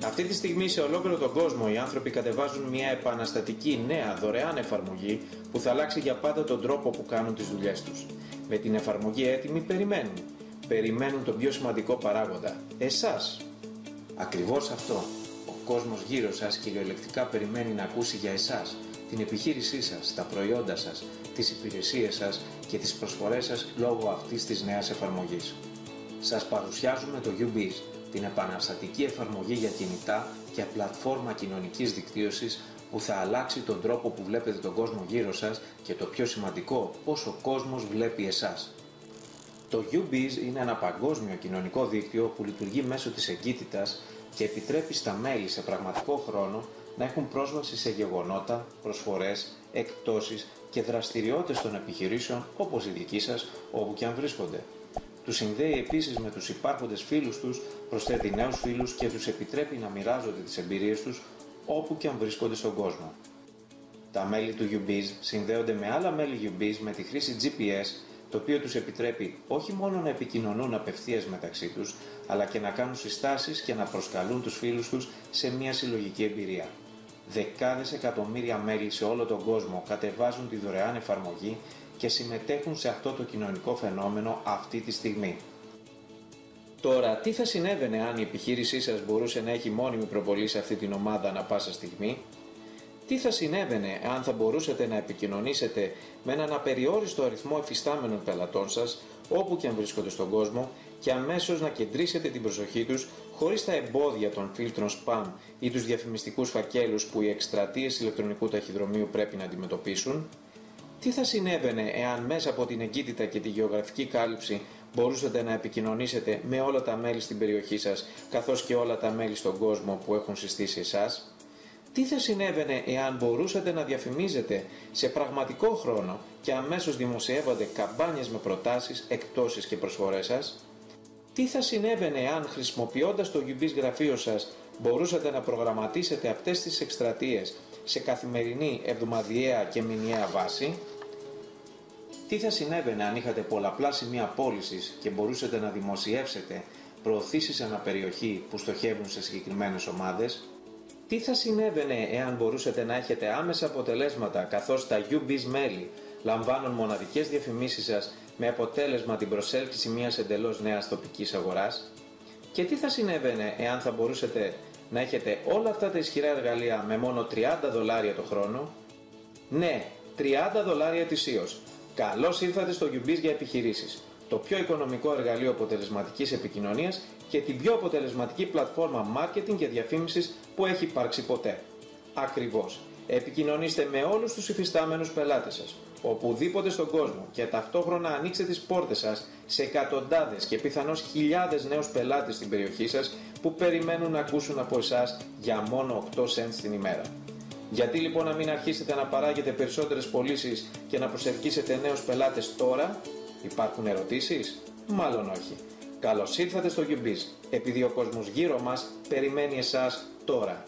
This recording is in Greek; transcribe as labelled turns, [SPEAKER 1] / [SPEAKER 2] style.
[SPEAKER 1] Αυτή τη στιγμή σε ολόκληρο τον κόσμο οι άνθρωποι κατεβάζουν μια επαναστατική νέα δωρεάν εφαρμογή που θα αλλάξει για πάντα τον τρόπο που κάνουν τις δουλειές τους. Με την εφαρμογή έτοιμη περιμένουν τον πιο σημαντικό παράγοντα, εσάς. Ακριβώς αυτό. Ο κόσμος γύρω σας κυριολεκτικά περιμένει να ακούσει για εσάς, την επιχείρησή σας, τα προϊόντα σας, τις υπηρεσίες σας και τις προσφορές σας λόγω αυτής της νέας εφαρμογής. Σας παρουσιάζουμε το UBiz, την επαναστατική εφαρμογή για κινητά και πλατφόρμα κοινωνικής δικτύωσης που θα αλλάξει τον τρόπο που βλέπετε τον κόσμο γύρω σας και το πιο σημαντικό, πώς ο κόσμος βλέπει εσάς. Το UBiz είναι ένα παγκόσμιο κοινωνικό δίκτυο που λειτουργεί μέσω της εγκύτητας και επιτρέπει στα μέλη σε πραγματικό χρόνο να έχουν πρόσβαση σε γεγονότα, προσφορές, εκπτώσεις και δραστηριότητες των επιχειρήσεων όπως η δική σας, όπου και αν βρίσκονται. Τους συνδέει επίσης με τους υπάρχοντες φίλους τους, προσθέτει νέους φίλους και τους επιτρέπει να μοιράζονται τις εμπειρίες τους όπου και αν βρίσκονται στον κόσμο. Τα μέλη του UBiz συνδέονται με άλλα μέλη UBiz με τη χρήση GPS, το οποίο τους επιτρέπει όχι μόνο να επικοινωνούν απευθείας μεταξύ τους, αλλά και να κάνουν συστάσεις και να προσκαλούν τους φίλους τους σε μια συλλογική εμπειρία. Δεκάδες εκατομμύρια μέλη σε όλο τον κόσμο κατεβάζουν τη δωρεάν εφαρμογή και συμμετέχουν σε αυτό το κοινωνικό φαινόμενο αυτή τη στιγμή. Τώρα, τι θα συνέβαινε αν η επιχείρησή σας μπορούσε να έχει μόνιμη προβολή σε αυτή την ομάδα ανά πάσα στιγμή? Τι θα συνέβαινε αν θα μπορούσατε να επικοινωνήσετε με έναν απεριόριστο αριθμό εφιστάμενων πελατών σας, όπου και αν βρίσκονται στον κόσμο, και αμέσως να κεντρήσετε την προσοχή τους χωρίς τα εμπόδια των φίλτρων spam ή τους διαφημιστικούς φακέλους που οι εκστρατείες ηλεκτρονικού ταχυδρομείου πρέπει να αντιμετωπίσουν? Τι θα συνέβαινε εάν μέσα από την εγκύτητα και τη γεωγραφική κάλυψη μπορούσατε να επικοινωνήσετε με όλα τα μέλη στην περιοχή σας, καθώς και όλα τα μέλη στον κόσμο που έχουν συστήσει εσάς? Τι θα συνέβαινε εάν μπορούσατε να διαφημίζετε σε πραγματικό χρόνο και αμέσως δημοσιεύονται καμπάνιες με προτάσεις, εκπτώσεις και προσφορές σας? Τι θα συνέβαινε εάν χρησιμοποιώντας το UBiz γραφείο σας μπορούσατε να προγραμματίσετε αυτές τις εκστρατείες σε καθημερινή, εβδομαδιαία και μηνιαία βάση? Τι θα συνέβαινε αν είχατε πολλαπλά σημεία πώλησης και μπορούσατε να δημοσιεύσετε προωθήσεις αναπεριοχή που στοχεύουν σε συγκεκριμένες ομάδες? Τι θα συνέβαινε εάν μπορούσατε να έχετε άμεσα αποτελέσματα καθώς τα UBiz μέλη λαμβάνουν μοναδικές διαφημίσεις σας με αποτέλεσμα την προσέλκυση μιας εντελώς νέας τοπικής αγοράς? Και τι θα συνέβαινε εάν θα μπορούσατε να έχετε όλα αυτά τα ισχυρά εργαλεία με μόνο $30 το χρόνο? Ναι, $30 ετησίως. Καλώς ήρθατε στο UBiz για επιχειρήσεις, το πιο οικονομικό εργαλείο αποτελεσματικής επικοινωνίας και την πιο αποτελεσματική πλατφόρμα marketing και διαφήμισης που έχει υπάρξει ποτέ. Ακριβώς. Επικοινωνήστε με όλους τους υφιστάμενους πελάτες σας, οπουδήποτε στον κόσμο, και ταυτόχρονα ανοίξτε τις πόρτες σας σε εκατοντάδες και πιθανώς χιλιάδες νέους πελάτες στην περιοχή σας που περιμένουν να ακούσουν από εσάς για μόνο 8 cents την ημέρα. Γιατί λοιπόν να μην αρχίσετε να παράγετε περισσότερες πωλήσεις και να προσελκύσετε νέους πελάτες τώρα? Υπάρχουν ερωτήσεις? Μάλλον όχι. Καλώς ήρθατε στο UBiz, επειδή ο κόσμος γύρω μας περιμένει εσάς τώρα.